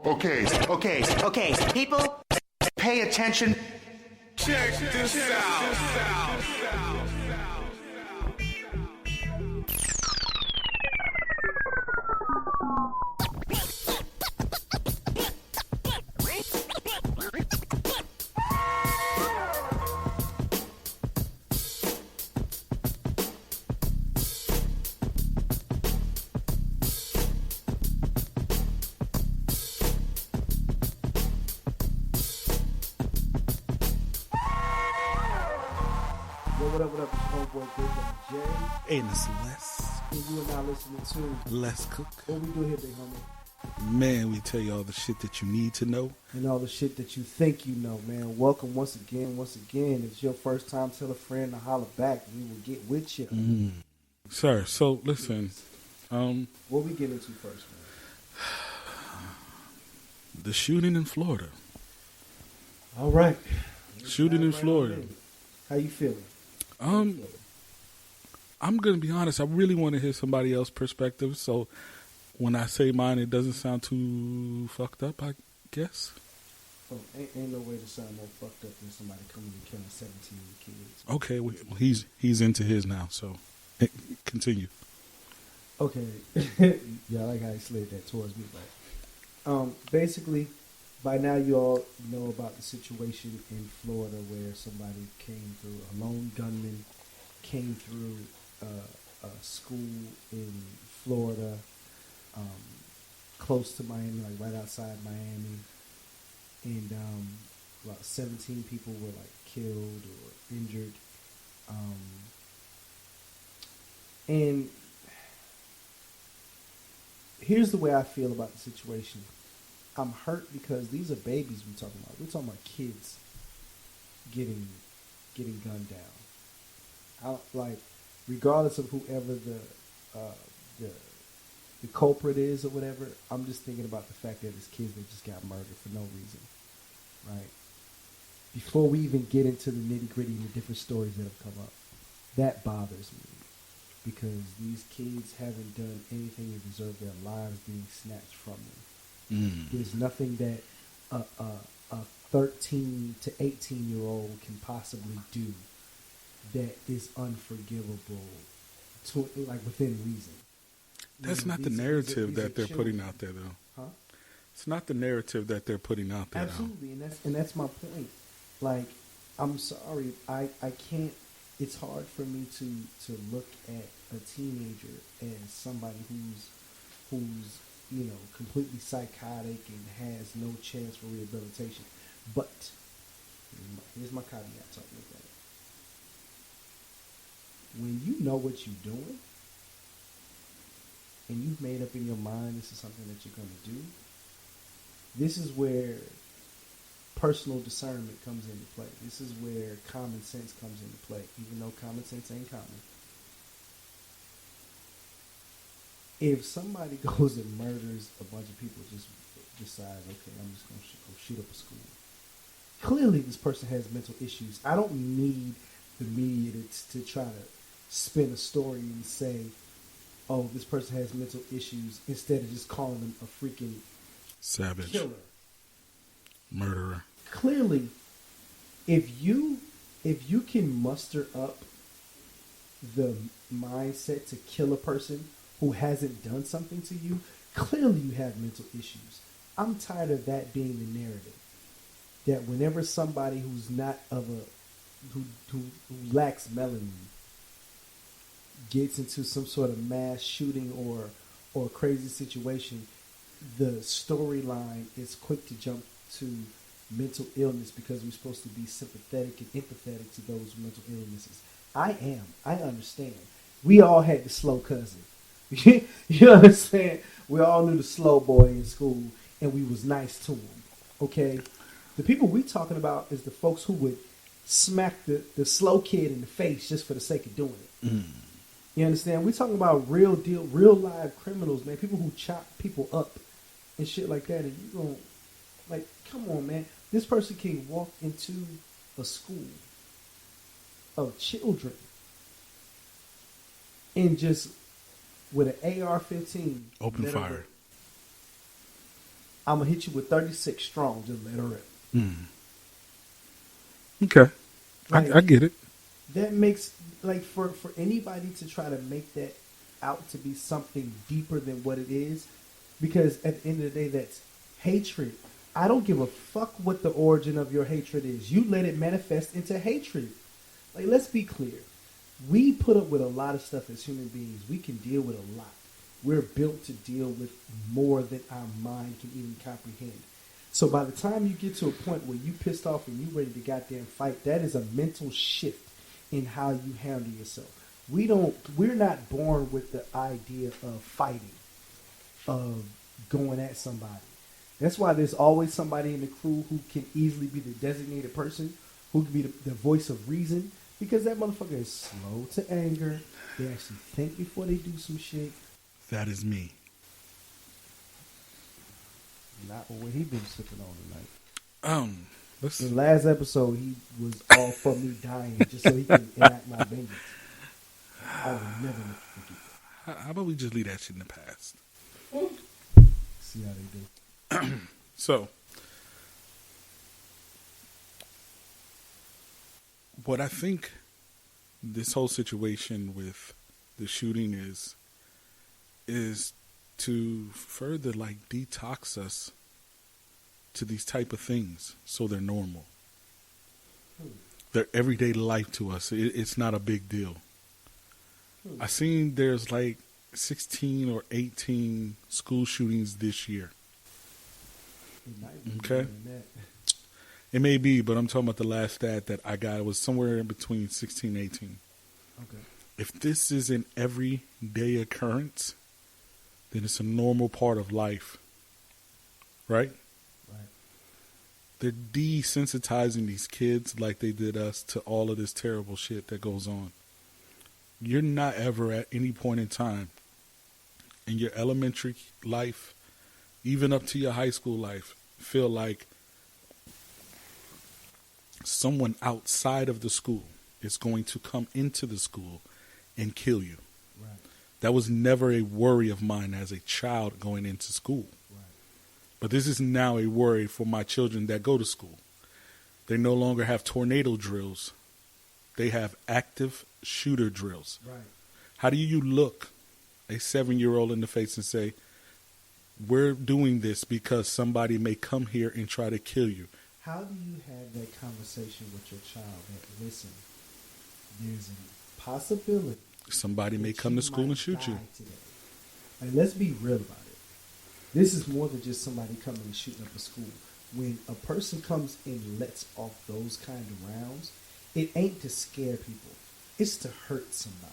Okay, people, pay attention. Check this out. What up, it's your homeboy Big Jay. And it's Les. And you are now listening to Les Cook. What We Do Here, Big Homie. Man, we tell you all the shit that you need to know. And all the shit that you think you know, man. Welcome once again. If it's your first time, tell a friend to holler back. We will get with you. Sir, so listen. What we get into first, man? The shooting in Florida. All right. Shooting in Florida. How you feeling? I'm going to be honest. I really want to hear somebody else's perspective. So when I say mine, it doesn't sound too fucked up, I guess. Oh, ain't no way to sound more fucked up than somebody coming and killing 17 kids. Okay, well, he's into his now, so continue. Okay. Yeah, I like how he slid that towards me. But basically, by now you all know about the situation in Florida where somebody came through, a lone gunman came through a school in Florida, close to Miami, like right outside Miami. And about 17 people were like killed or injured. And here's the way I feel about the situation. I'm hurt because these are babies we're talking about. We're talking about kids getting gunned down. Like, regardless of whoever the culprit is or whatever, I'm just thinking about the fact that it's kids that just got murdered for no reason, right? Before we even get into the nitty gritty and the different stories that have come up, that bothers me because these kids haven't done anything to deserve their lives being snatched from them. There's nothing that a 13 to 18-year-old can possibly do that is unforgivable, to like within reason. That's not the narrative that they're putting out there, though. Huh? It's not the narrative that they're putting out there. Absolutely, and that's my point. Like, I'm sorry, I can't. It's hard for me to look at a teenager as somebody who's completely psychotic and has no chance for rehabilitation. But here's my caveat talking about it. When you know what you're doing and you've made up in your mind this is something that you're going to do, this is where personal discernment comes into play. This is where common sense comes into play, even though common sense ain't common. If somebody goes and murders a bunch of people, just decides, okay, I'm just going to go shoot up a school. Clearly, this person has mental issues. I don't need the media to try to spin a story and say, oh, this person has mental issues, instead of just calling them a freaking savage killer, murderer. Clearly, if you can muster up the mindset to kill a person who hasn't done something to you, clearly you have mental issues. I'm tired of that being the narrative. That whenever somebody who's not who lacks melanin gets into some sort of mass shooting or crazy situation, the storyline is quick to jump to mental illness because we're supposed to be sympathetic and empathetic to those with mental illnesses. I understand. We all had the slow cousin. You understand? We all knew the slow boy in school, and we was nice to him. Okay? The people we talking about is the folks who would smack the slow kid in the face just for the sake of doing it. You understand? We're talking about real deal, real live criminals, man. People who chop people up and shit like that. And you going, like, come on, man. This person can walk into a school of children and just with an AR-15 open fire. I'm gonna hit you with 36 strong. Just let her rip. Okay. Like, I get it. That makes, like, for anybody to try to make that out to be something deeper than what it is, because at the end of the day, that's hatred. I don't give a fuck what the origin of your hatred is. You let it manifest into hatred. Like, let's be clear. We put up with a lot of stuff as human beings. We can deal with a lot. We're built to deal with more than our mind can even comprehend. So by the time you get to a point where you pissed off and you ready to goddamn fight, that is a mental shift in how you handle yourself. We're not born with the idea of fighting, of going at somebody. That's why there's always somebody in the crew who can easily be the designated person, who can be the voice of reason, because that motherfucker is slow to anger. They actually think before they do some shit. That is me. Not what he been sipping on tonight. Let's The last episode, he was all for me dying just so he can enact my vengeance. I will never forget that. how about we just leave that shit in the past? See how they do. So, what I think this whole situation with the shooting is to further like detox us to these type of things so they're normal. They're everyday life to us. It's not a big deal. I seen there's like 16 or 18 school shootings this year. Okay. It may be, but I'm talking about the last stat that I got. It was somewhere in between 16 and 18. Okay. If this is an everyday occurrence, then it's a normal part of life. Right? Right. They're desensitizing these kids like they did us to all of this terrible shit that goes on. You're not ever at any point in time in your elementary life, even up to your high school life, feel like someone outside of the school is going to come into the school and kill you. Right. That was never a worry of mine as a child going into school. Right. But this is now a worry for my children that go to school. They no longer have tornado drills. They have active shooter drills. Right. How do you look a 7-year-old in the face and say, we're doing this because somebody may come here and try to kill you? How do you have that conversation with your child that, listen, there's a possibility Somebody may come to school and shoot you. Today. Like, let's be real about it. This is more than just somebody coming and shooting up a school. When a person comes and lets off those kind of rounds, it ain't to scare people. It's to hurt somebody.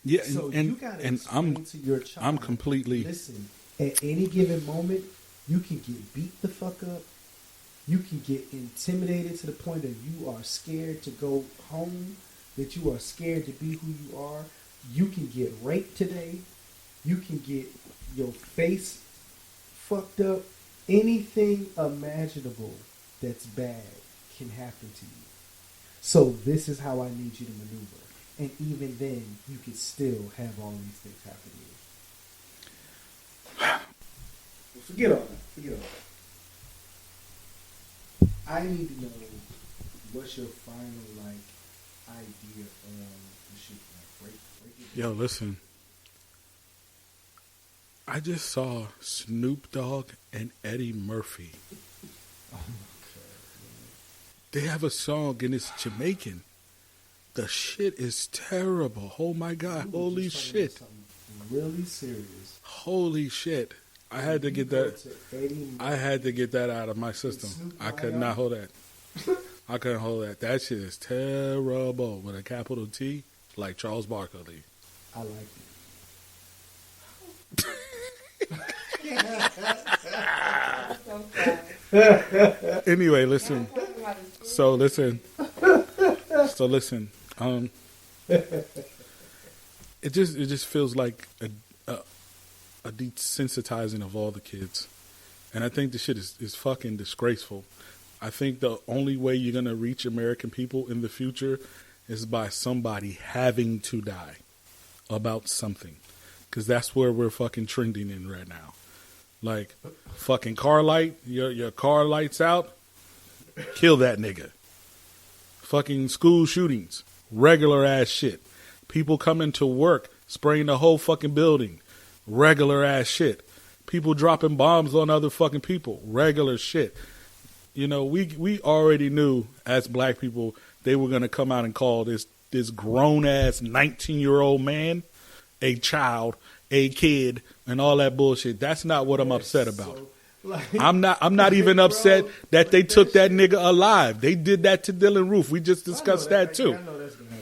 Yeah, So and you gotta and explain to your child, I'm completely. listen, at any given moment, you can get beat the fuck up. You can get intimidated to the point that you are scared to go home, that you are scared to be who you are. You can get raped today. You can get your face fucked up. Anything imaginable that's bad can happen to you. So this is how I need you to maneuver. And even then, you can still have all these things happen to you. Forget all that. Forget all that. I need to know what's your final idea on the shit. Break it down. Yo, listen. I just saw Snoop Dogg and Eddie Murphy. Oh my God, They have a song and it's Jamaican. The shit is terrible. Oh my God. man. We were Holy just talking about shit. something really serious. Holy shit. I had to get that. I I had to get that out of my system. Snoop I could Dogg? not hold that. I couldn't hold that. That shit is terrible with a capital T, like Charles Barkley. I like it. Anyway, listen. So listen. It just feels like a desensitizing of all the kids, and I think the shit is fucking disgraceful. I think the only way you're gonna reach American people in the future is by somebody having to die about something, because that's where we're fucking trending in right now. Like, fucking car light, your car lights out, kill that nigga. Fucking school shootings, regular ass shit. People coming to work, spraying the whole fucking building, regular ass shit. People dropping bombs on other fucking people, regular shit. You know, we already knew as black people they were going to come out and call this grown ass 19-year-old man a child, a kid, and all that bullshit. That's not what I'm upset about. I'm not even upset that they took that nigga alive. They did that to Dylan Roof. We just discussed that too.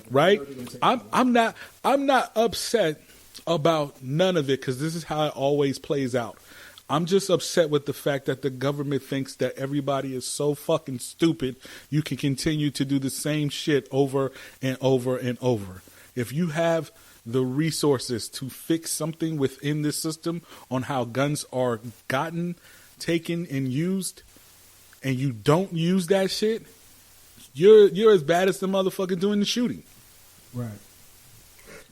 Right? I'm not upset about none of it because this is how it always plays out. I'm just upset with the fact that the government thinks that everybody is so fucking stupid you can continue to do the same shit over and over and over. If you have the resources to fix something within this system on how guns are gotten, taken, and used, and you don't use that shit, you're as bad as the motherfucker doing the shooting. Right.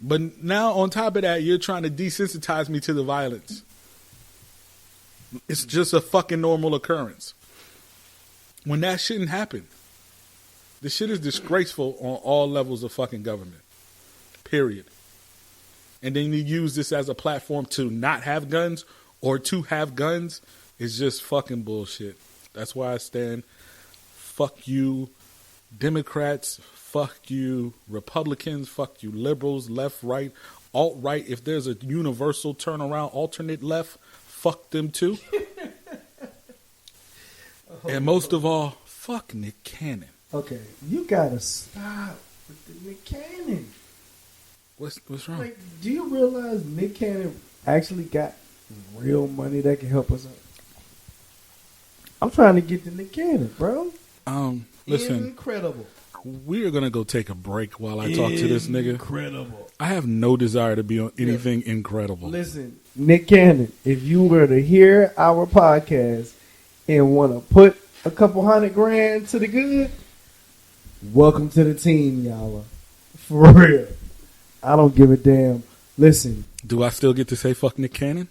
But now on top of that, you're trying to desensitize me to the violence. It's just a fucking normal occurrence. When that shouldn't happen. This shit is disgraceful on all levels of fucking government. Period. And then you use this as a platform to not have guns or to have guns is just fucking bullshit. That's why I stand. Fuck you, Democrats. Fuck you, Republicans. Fuck you, liberals, left, right, alt-right. If there's a universal turnaround, alternate left, fuck them too. And most of all, fuck Nick Cannon. Okay, you gotta stop with the Nick Cannon. What's wrong? Like, do you realize Nick Cannon actually got real money that can help us out? I'm trying to get to Nick Cannon, bro. Listen. Incredible. We are gonna go take a break while I talk to this nigga. Incredible. I have no desire to be on anything incredible. Listen, Nick Cannon, if you were to hear our podcast and want to put a couple $100,000 to the good, welcome to the team, y'all. For real. I don't give a damn. Listen. Do I still get to say fuck Nick Cannon?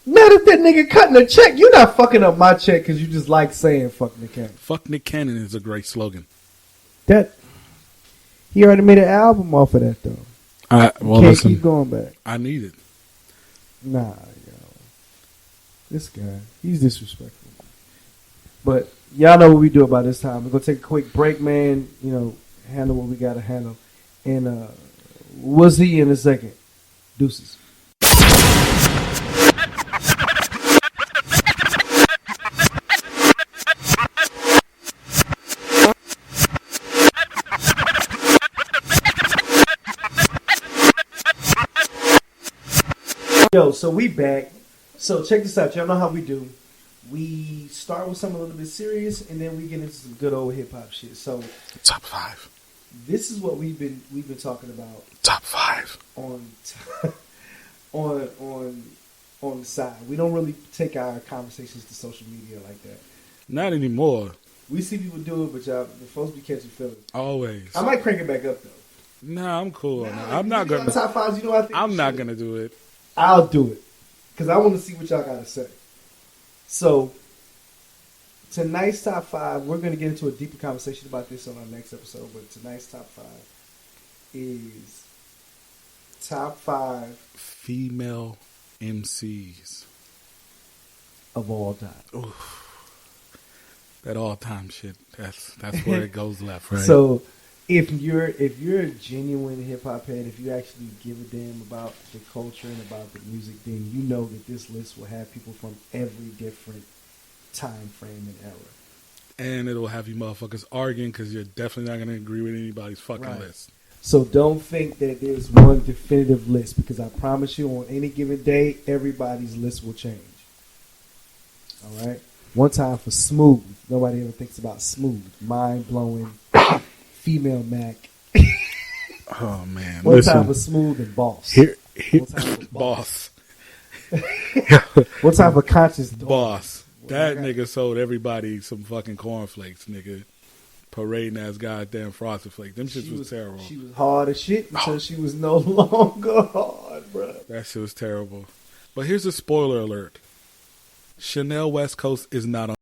Not if that nigga cutting a check. You're not fucking up my check because you just like saying fuck Nick Cannon. Fuck Nick Cannon is a great slogan. That he already made an album off of that though. Can't listen, keep going back. I need it. Nah, yo. This guy, he's disrespectful. But y'all know what we do about this time. We're gonna take a quick break, man. You know, handle what we gotta handle. And we'll see you in a second. Deuces. Yo, so we back. So check this out. Y'all know how we do. We start with something a little bit serious, and then we get into some good old hip hop shit. So Top 5. This is what we've been talking about. Top 5. On the side. We don't really take our conversations to social media like that. Not anymore. We see people do it, but y'all, the folks be catching feelings. Always. I might crank it back up though. Nah, I'm cool. Nah, I'm not gonna. Top 5s. You know, I think I'm not gonna do it. I'll do it because I want to see what y'all got to say. So tonight's top 5, we're going to get into a deeper conversation about this on our next episode. But tonight's top 5 is top 5 female MCs of all time. Oof. That all time shit. That's where it goes left, right? So if you're a genuine hip hop head, if you actually give a damn about the culture and about the music, then you know that this list will have people from every different time frame and era. And it'll have you motherfuckers arguing because you're definitely not going to agree with anybody's fucking Right. list. So don't think that there's one definitive list because I promise you on any given day, everybody's list will change. All right? One time for Smooth. Nobody ever thinks about Smooth. Mind-blowing. Female Mac. Oh, man. One Listen, time for Smooth and Boss. Here, One time for boss. One time for Conscious Dog. Boss. That nigga sold everybody some fucking cornflakes, nigga. Parading as goddamn Frosted Flakes. Them shits was terrible. She was hard as shit until she was no longer hard, bro. That shit was terrible. But here's a spoiler alert. Chanel West Coast is not on